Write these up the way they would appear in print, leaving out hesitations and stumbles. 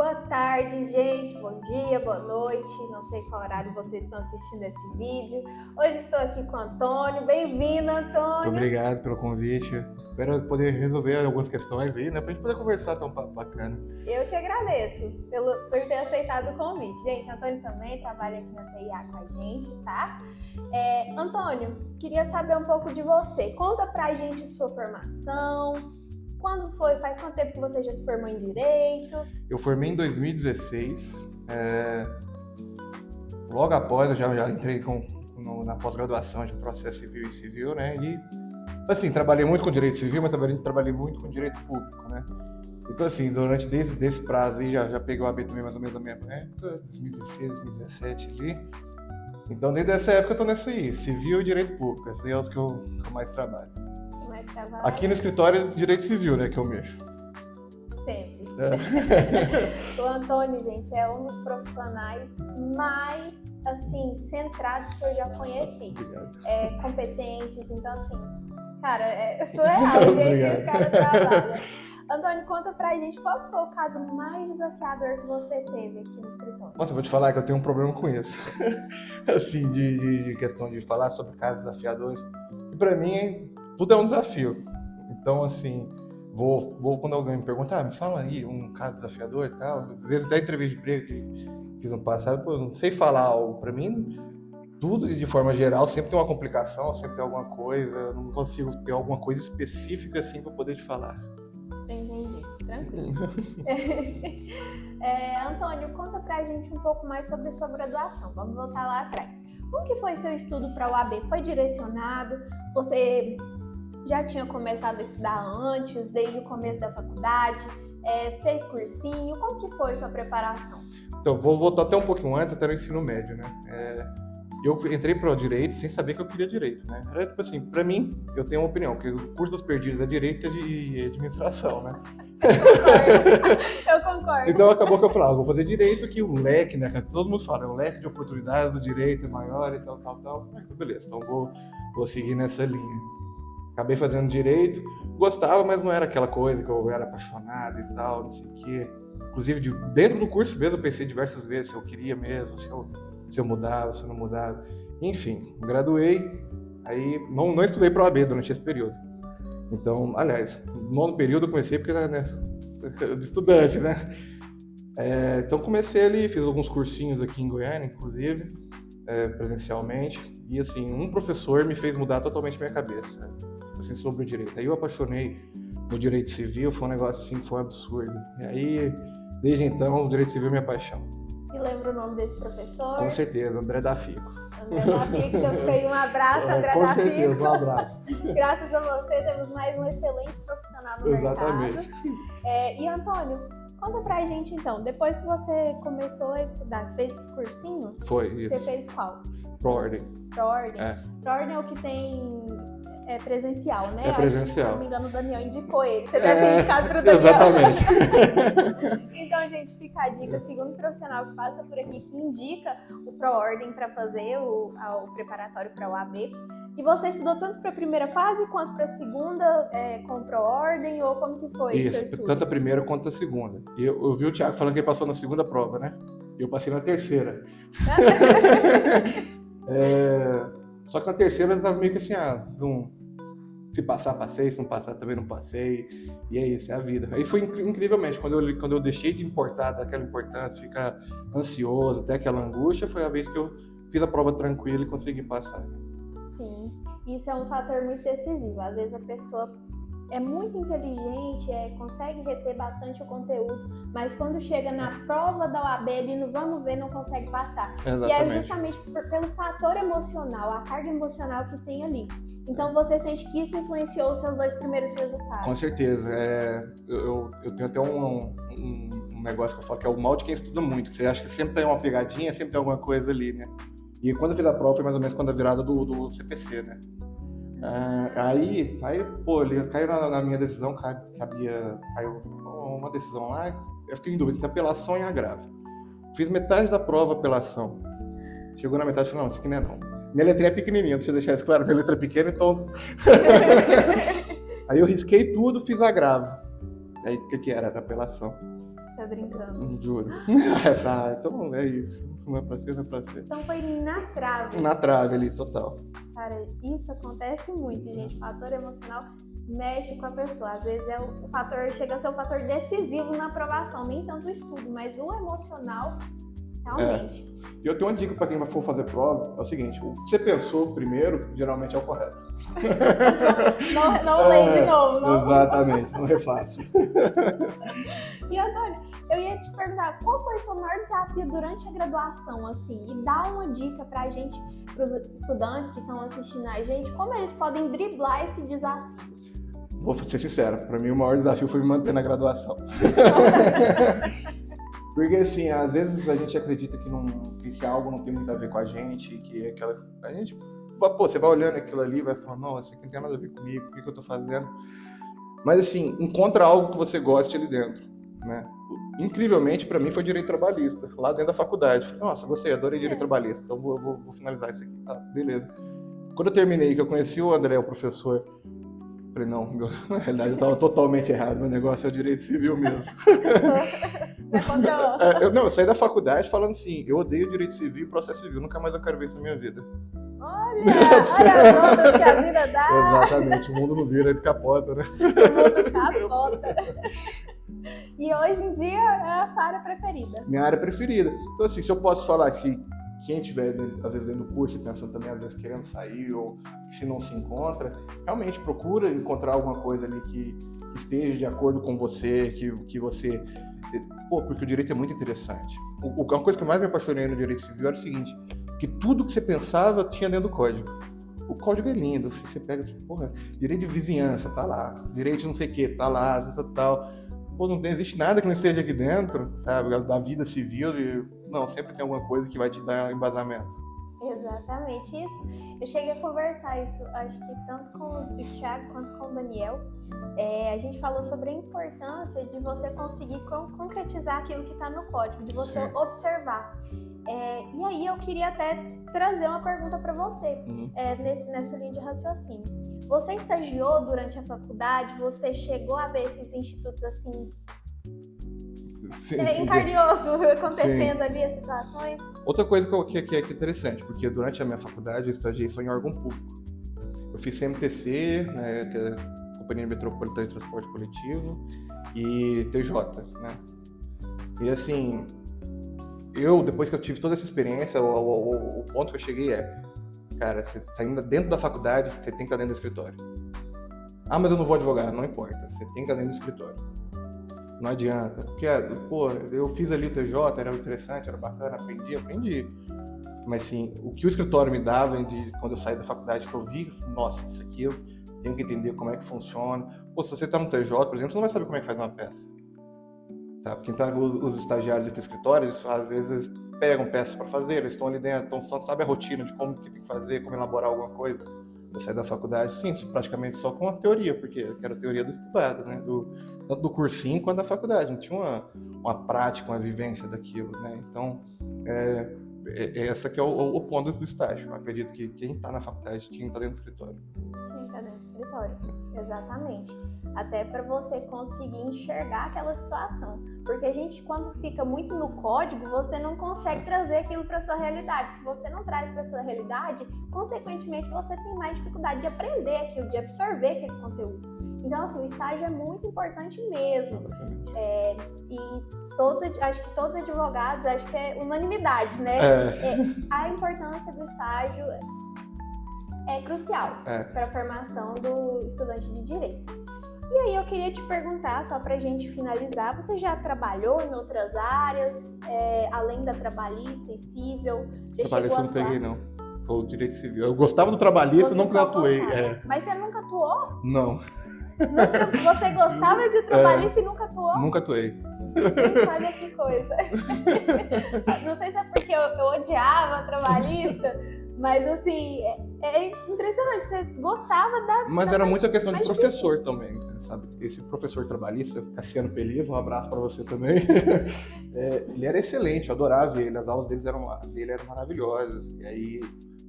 Boa tarde, gente. Bom dia, boa noite. Não sei qual horário vocês estão assistindo esse vídeo. Hoje estou aqui com o Antônio. Bem-vindo, Antônio. Muito obrigado pelo convite. Espero poder resolver algumas questões aí, né? Pra gente poder conversar, tão bacana. Eu que agradeço por ter aceitado o convite. Gente, Antônio também trabalha aqui na TIA com a gente, tá? Antônio, queria saber um pouco de você. Conta pra gente sua formação. Quando foi? Faz quanto tempo que você já se formou em Direito? Eu formei em 2016. Logo após, eu já entrei na pós-graduação de Processo Civil, né? E, assim, trabalhei muito com Direito Civil, mas também trabalhei muito com Direito Público, né? Então, assim, desde esse prazo aí, já peguei o AB também mais ou menos na mesma época, 2016, 2017 ali. Então, desde essa época eu tô nessa aí, Civil e Direito Público. Esses é os que eu mais trabalho. Aqui no escritório de Direito Civil, né, que eu mexo. Sempre. O Antônio, gente, é um dos profissionais mais, assim, centrados que eu já conheci. Obrigado. Competentes, então, assim, cara, é surreal o jeito que esse cara trabalha. Antônio, conta pra gente qual foi o caso mais desafiador que você teve aqui no escritório. Nossa, eu vou te falar que eu tenho um problema com isso. Assim, de questão de falar sobre casos desafiadores. E pra mim, tudo é um desafio. Então, assim, vou quando alguém me pergunta, me fala aí um caso desafiador e tal. Às vezes até entrevista de emprego que fiz no passado, eu não sei falar algo. Pra mim, tudo de forma geral sempre tem uma complicação, sempre tem alguma coisa. Eu não consigo ter alguma coisa específica assim pra poder te falar. Entendi, tranquilo. Antônio, conta pra gente um pouco mais sobre sua graduação. Vamos voltar lá atrás. Como que foi seu estudo para a UAB? Foi direcionado? Você já tinha começado a estudar antes, desde o começo da faculdade? Fez cursinho? Como que foi sua preparação? Então, vou voltar até um pouquinho antes, até no ensino médio, né? Eu entrei para o Direito sem saber que eu queria Direito, né? Era tipo assim, para mim, eu tenho uma opinião, que o curso dos perdidos é Direito e Administração, né? Eu concordo. Então acabou que eu falava, vou fazer Direito, que o leque, né? Que todo mundo fala, o leque de oportunidades do Direito é maior e tal. Então, beleza, então vou seguir nessa linha. Acabei fazendo Direito, gostava, mas não era aquela coisa que eu era apaixonado e tal, não sei o quê. Inclusive, dentro do curso mesmo, eu pensei diversas vezes se eu queria mesmo, se eu mudava, se eu não mudava. Enfim, graduei, aí não estudei para a OAB durante esse período. Então, aliás, no nono período eu comecei porque era, né, estudante, né? Então comecei ali, fiz alguns cursinhos aqui em Goiânia, inclusive, presencialmente. E assim, um professor me fez mudar totalmente minha cabeça, assim, sobre o direito. Aí eu apaixonei no direito civil, foi um negócio assim, foi um absurdo. E aí, desde então, o direito civil é minha paixão. E lembra o nome desse professor? Com certeza, André da Fico. André da Fico, então foi um abraço, André da Fico. Com certeza, um abraço. Graças a você, temos mais um excelente profissional no mercado. Exatamente. E Antônio, conta pra gente então, depois que você começou a estudar, você fez cursinho? Foi, isso. Você fez qual? Proordem. Proordem? Proordem é o que tem... presencial, né? Presencial. Se não me engano, o Daniel indicou ele. Você deve ter indicado para o Daniel. Exatamente. Então, gente, fica a dica. Segundo profissional que passa por aqui, que indica o Proordem para fazer o preparatório para a OAB. E você estudou tanto para a primeira fase quanto para a segunda com o Proordem? Ou como que foi o seu estudo? Tanto a primeira quanto a segunda. E eu vi o Thiago falando que ele passou na segunda prova, né? E eu passei na terceira. Só que na terceira eu tava meio que assim, se passar, passei, se não passar, também não passei. E é isso, é a vida. Aí foi incrivelmente, quando eu deixei de importar daquela importância, ficar ansioso, até aquela angústia, foi a vez que eu fiz a prova tranquila e consegui passar. Sim, isso é um fator muito decisivo. Às vezes a pessoa é muito inteligente, consegue reter bastante o conteúdo, mas quando chega na prova da OAB, ali no vamos ver, não consegue passar. Exatamente. E é justamente pelo fator emocional, a carga emocional que tem ali. Então você sente que isso influenciou os seus 2 primeiros resultados? Com certeza. Eu tenho até um negócio que eu falo que é o mal de quem estuda muito, que você acha que sempre tem uma pegadinha, sempre tem alguma coisa ali, né? E quando eu fiz a prova foi mais ou menos quando a virada do CPC, né? Aí pô, ele caiu na minha decisão, caiu uma decisão lá, eu fiquei em dúvida, entre apelação e agravo. Fiz metade da prova apelação. Chegou na metade e falei, não, isso aqui não é não. Minha letrinha é pequenininha, deixa eu deixar isso claro, minha letra é pequena, então... Aí eu risquei tudo, fiz agravo. Aí o que era? Era apelação. tá brincando. Juro. Então é isso. Se não é pra ser, não é pra ser. Então foi na trave. Na trave ali, total. Cara, isso acontece muito, gente. O fator emocional mexe com a pessoa. Às vezes o fator, chega a ser o fator decisivo na aprovação. Nem tanto o estudo, mas o emocional, realmente. E eu tenho uma dica para quem for fazer prova, é o seguinte, o que você pensou primeiro, geralmente é o correto. Não leio de novo, não. Exatamente, não refaça. E Antônio, eu ia te perguntar, qual foi o seu maior desafio durante a graduação, assim? E dá uma dica pra gente, pros estudantes que estão assistindo a gente, como eles podem driblar esse desafio? Vou ser sincero, para mim o maior desafio foi me manter na graduação. Porque assim, às vezes a gente acredita que algo não tem muito a ver com a gente, que a gente, você vai olhando aquilo ali e vai falando, não, isso aqui não tem nada a ver comigo, o que eu tô fazendo? Mas assim, encontra algo que você goste ali dentro, né? Incrivelmente, para mim foi direito trabalhista, lá dentro da faculdade. Nossa, gostei, adorei direito trabalhista, então vou finalizar isso aqui, tá, beleza. Quando eu terminei, que eu conheci o André, o professor, falei, não, na realidade eu estava totalmente errado, meu negócio é o direito civil mesmo. Eu saí da faculdade falando assim, eu odeio direito civil e processo civil, nunca mais eu quero ver isso na minha vida. Olha as voltas que a vida dá. Exatamente, o mundo não vira, ele capota, né? O mundo capota. E hoje em dia é a sua área preferida. Minha área preferida. Então assim, se eu posso falar que quem estiver, às vezes, dentro do curso e pensando também, às vezes, querendo sair ou se não se encontra, realmente procura encontrar alguma coisa ali que esteja de acordo com você, que você... porque o direito é muito interessante. Uma coisa que eu mais me apaixonei no direito civil era o seguinte, que tudo que você pensava tinha dentro do código. O código é lindo, você pega, direito de vizinhança, tá lá, direito de não sei o que, tá lá, tal. Não existe nada que não esteja aqui dentro, sabe, da vida civil, não, sempre tem alguma coisa que vai te dar embasamento. Exatamente isso. Eu cheguei a conversar isso, acho que tanto com o Thiago quanto com o Daniel. A gente falou sobre a importância de você conseguir concretizar aquilo que está no código, de você observar. E aí eu queria até trazer uma pergunta para você, nessa linha de raciocínio. Você estagiou durante a faculdade? Você chegou a ver esses institutos assim, em carne e osso, acontecendo ali as situações? Outra coisa que é interessante, porque durante a minha faculdade eu estagiei só em órgão público. Eu fiz CMTC, né, que é a Companhia Metropolitana de Transporte Coletivo, e TJ, né? E assim, depois que eu tive toda essa experiência, o ponto que eu cheguei cara, você saindo dentro da faculdade, você tem que estar dentro do escritório. Ah, mas eu não vou advogar, não importa, você tem que estar dentro do escritório. Não adianta, porque, eu fiz ali o TJ, era interessante, era bacana, aprendi. Mas, sim, o que o escritório me dava quando eu saí da faculdade, que eu vi, nossa, isso aqui eu tenho que entender como é que funciona. Se você tá no TJ, por exemplo, você não vai saber como é que faz uma peça. Tá? Porque então, os estagiários aqui no escritório, eles, às vezes, pegam peças para fazer, eles estão ali dentro, então só sabe a rotina de como que tem que fazer, como elaborar alguma coisa. Eu saí da faculdade, sim, praticamente só com a teoria, porque era a teoria do estudado, né? Tanto do cursinho quanto da faculdade, não tinha uma prática, uma vivência daquilo, né? Então, essa que é o ponto do estágio. Eu acredito que quem está na faculdade tinha que estar dentro do escritório. Tinha que estar dentro do escritório, exatamente. Até para você conseguir enxergar aquela situação. Porque a gente, quando fica muito no código, você não consegue trazer aquilo para sua realidade. Se você não traz para sua realidade, consequentemente você tem mais dificuldade de aprender aquilo, de absorver aquele conteúdo. Então, assim, o estágio é muito importante mesmo. E acho que todos os advogados, acho que é unanimidade, né? A importância do estágio é crucial para a formação do estudante de direito. E aí eu queria te perguntar, só pra gente finalizar, você já trabalhou em outras áreas, além da trabalhista e civil? Trabalhista eu não peguei, não. Foi o direito civil. Eu gostava do trabalhista, nunca atuei. Mas você nunca atuou? Não. Você gostava de trabalhista e nunca atuou? Nunca atuei. Gente, olha que coisa. Não sei se é porque eu odiava trabalhista, mas assim, é impressionante. Você gostava da... Mas era muita questão de professor também, sabe? Esse professor trabalhista, Cassiano Peliz, um abraço para você também. Ele era excelente, eu adorava ele. As aulas dele eram maravilhosas. E aí,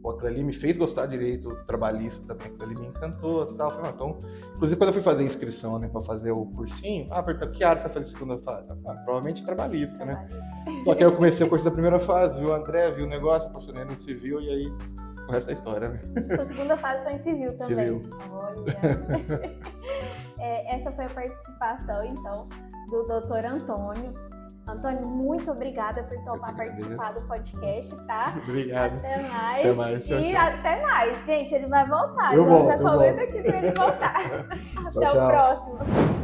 pô, aquilo ali me fez gostar de direito trabalhista também, aquilo ali me encantou e tal. Falei, então, inclusive quando eu fui fazer a inscrição, né, pra fazer o cursinho, perguntou, que área você vai fazer a segunda fase? Eu falei, provavelmente trabalhista, né? Só que aí eu comecei o curso da primeira fase, viu o André, viu o negócio, apaixonei no civil e aí o resto é história, né? Sua segunda fase foi em civil também. Civil. Olha. Essa foi a participação, então, do Dr. Antônio. Antônio, muito obrigada por topar participar do podcast, tá? Obrigado. Até mais. Até mais. Tchau, E tchau. até mais. Gente, ele vai voltar. Eu volto, já eu comenta volto. aqui pra ele voltar. Até Tchau. o próximo.